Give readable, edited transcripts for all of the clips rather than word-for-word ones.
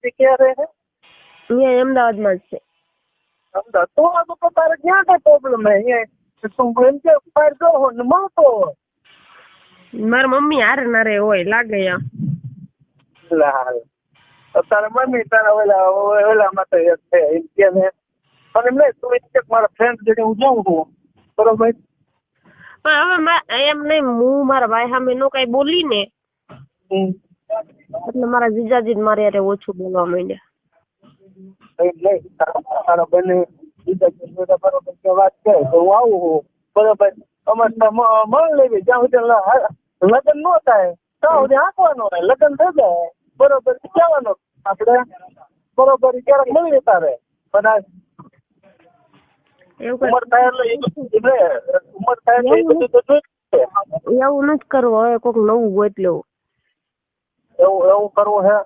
પતિ ક્યાં રહે છે? અહીંયા અમદાવાદમાં જ છે. અમદાવાદ તો તારે ક્યાં કઈ પ્રોબ્લેમ હે? અહીંયા તું એમ કે બહાર જો ને મળતો હોય. મારા મમ્મી હારે ના રે હોય લાગે યા. તારા મમ્મી તારા ઓલા માટે છે એમ કે ને અને મેં તું એમ કે મારા ફ્રેન્ડ જોડે હું જાઉં છું બરોબર. પણ હવે એમ નહીં, હું મારા ભાઈ સામે નો કઈ બોલી ને એટલે મારા જીજાજી મારે યારે ઓછું બોલવા માંડ્યા. તારા બંને જીજાજી બરોબર કે વાત કરે તો હું આવું છું બરોબર. અમારે મન લેવી જ્યાં સુધી લગ્ન ન થાય ત્યાં સુધી આંકવાનો હોય. લગ્ન થઈ જાય બરોબર કહેવાનો આપણે બરોબર ક્યારેક મળી તારે પણ ઉમર થાય એટલે ઉમર થાય એટલે એવું નથી કરવું. હવે કોઈક નવું ગોત લેવું. એવું કરવું હે?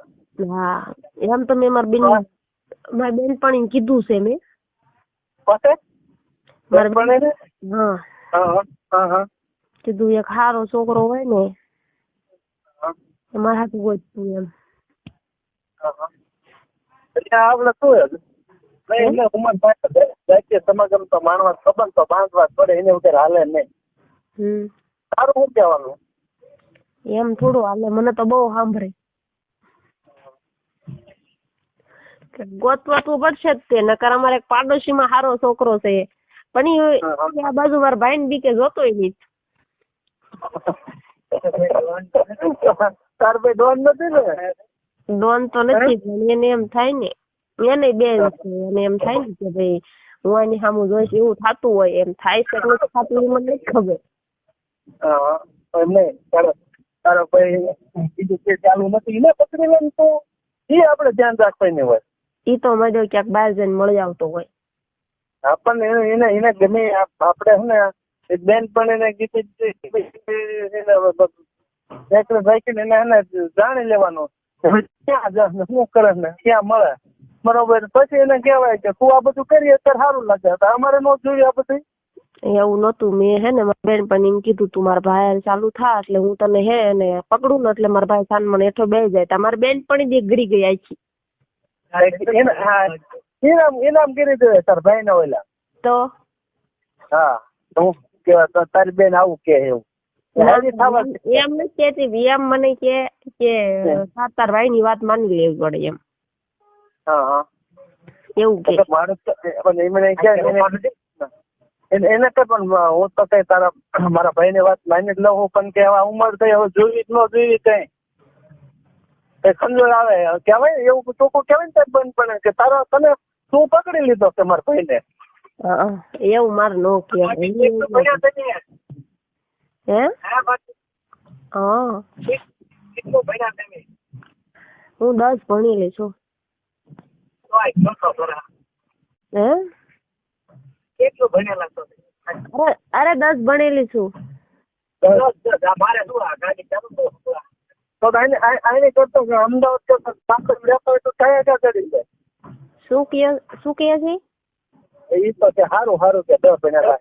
હા એમ તો મેં મારી બેનપણી કીધું છે મેં. હા કીધું એક સારો છોકરો હોય ને મારા હાથું ગોતતું એમ. આપડે શું એટલે ઉમર થાય સમાગમ તો માણવા સંબંધ તો બાંધવા પડે એને વગર હાલે નહીં. સારું શું કહેવાનું એમ થોડું હાલે. મને તો બહુ સાંભળે ગોતવા તો પડશે જ તે. નકર અમારે એક પાડોશી માં સારો છોકરો છે પણ આ બાજુ મારા ભાઈ ને બીકે જોતોય નહીં. તાર ભાઈ ડોન નથી ને? ડોન તો નથી પણ એને એમ થાય ને એને બેન છે એને એમ થાય ને કે ભાઈ હું આની સામું જોઈશ એવું થતું હોય. એમ થાય છે એટલે થતું મને નથી ખબર. તારો ભાઈ બીજું કે ચાલુ નથી ને પકડી લે તો એ આપડે ધ્યાન રાખવાની હોય. ઈ તો મજો ક્યાંક બહાર જઈને મળી આવતો હોય. આપણને એને ગમે આપડે છે ને એક બેન પણ એને કીધું રાખીને એને જાણી લેવાનું ક્યાં શું કરે ને ક્યાં મળે બરોબર. પછી એને કહેવાય કે તું આ બધું કરીએ અત્યારે સારું લાગે. અમારે ન જોઈએ આ બધું. એવું નતું. મેં હે ને મારા બેન પણ એમ કીધું તું મારા ભાઈ ચાલુ થા એટલે હું તને હે ને પકડું ને એટલે મારા ભાઈ સાન મને હેઠો બેસી જાય. તમારી બેન પણ ગરી ગઈ આખી. ઇનામ કરી દે તાર ભાઈ ને ઓલા તો હા હું કેવા તારી બેન આવું કે એવું એમ નથી કેતી. એમ મને કે તાર ભાઈ ની વાત માની લેવી પડે એમ. એવું કે એને કઈ પણ હું તો કઈ તારા મારા ભાઈ ની વાત માની જ લઉં પણ કે હવે ઉંમર થઈ હવે જોઈ ન જોઈ કઈ ખંજોળ આવે કેવાય એવું ચોખ્ખું કેવાય ને બંધ પણ કે તારા તને તું પકડી લીધો કે મારા ભાઈ ને. એવું મારે નો કહેવાય. હું 10 ભણેલી છું. અરે 10 ભણેલી છું. અમદાવાદ શું કે છે એ તો સારું સારું કે 10 ભણેલા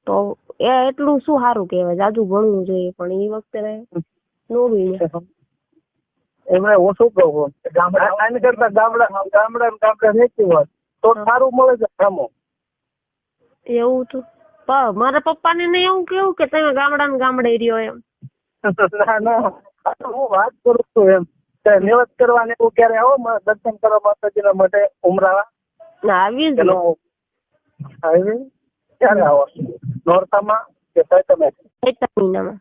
તો એટલું શું સારું કહેવાય. જાજુ ભણવું જોઈએ પણ એ વખતે નો ભણ્યા. એમને હું શું કહું આને કરતા ગામડા રહેતી હોય તો સારું મળે છે કામો. એવું તો મારા પપ્પા ને એવું કેવું કે તમે ગામડે રહ્યો એમ. ના હું વાત કરું છું એમ નિવત કરવાને એવું ક્યારે આવો દર્શન કરવા માતાજીના માટે ઉમરાવા આવી ક્યારે આવો નોરતામાં કે ચૈત્ર મહિનામાં?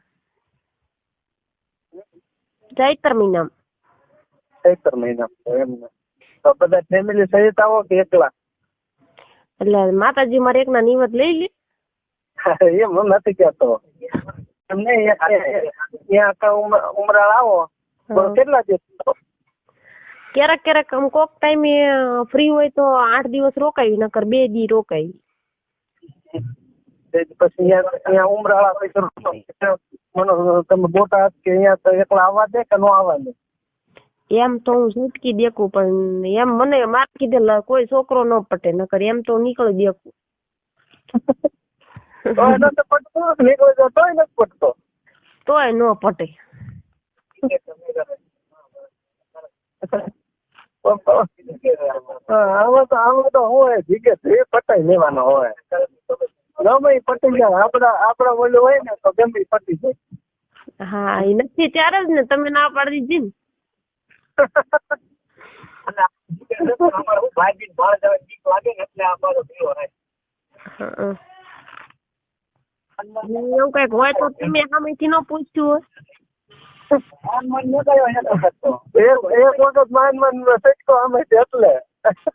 ચૈત્ર મહિનામાં. ચૈત્ર મહિનામાં એમ તો બધા ફેમિલી સહિત આવો કે એકલા? એટલે માતાજી મારે એકના નિવત લઈ લે. એમ હું નથી કેતો એમને ઉમરાળ આવો કેટલા દિવસ? ક્યારેક કોક ટાઈમે ફ્રી હોય તો 8 દિવસ રોકાઈ નકર 2 દી રોકાઈ. પછી અહીંયા ઉમરાળા તમે બોટાદ કે અહીંયા એકલા આવવા દે કે ન આવવા દે? એમ તો હું છૂટકી દેખું પણ એમ મને માર કીધેલા કોઈ છોકરો ન પટે નકર એમ તો નીકળી દેખું. તોય ન પટે. આમાં તો હોય જીગે એ પટાઈ લેવાનો હોય ગમે ઈ પટી જાય આપડા ઓલું હોય ને તો ગમે ઈ પટી જાય. હા એ નથી ત્યારે જ ને તમે ના પાડી દીધી ને. અમારું ભાગીને બહાર જવા બીક લાગે ને એટલે અમારો ભીડો રહે. હા. એવું કઈક હોય તો તમે સામેથી ન પૂછ્યું એક વખત માન સટકો અમે એટલે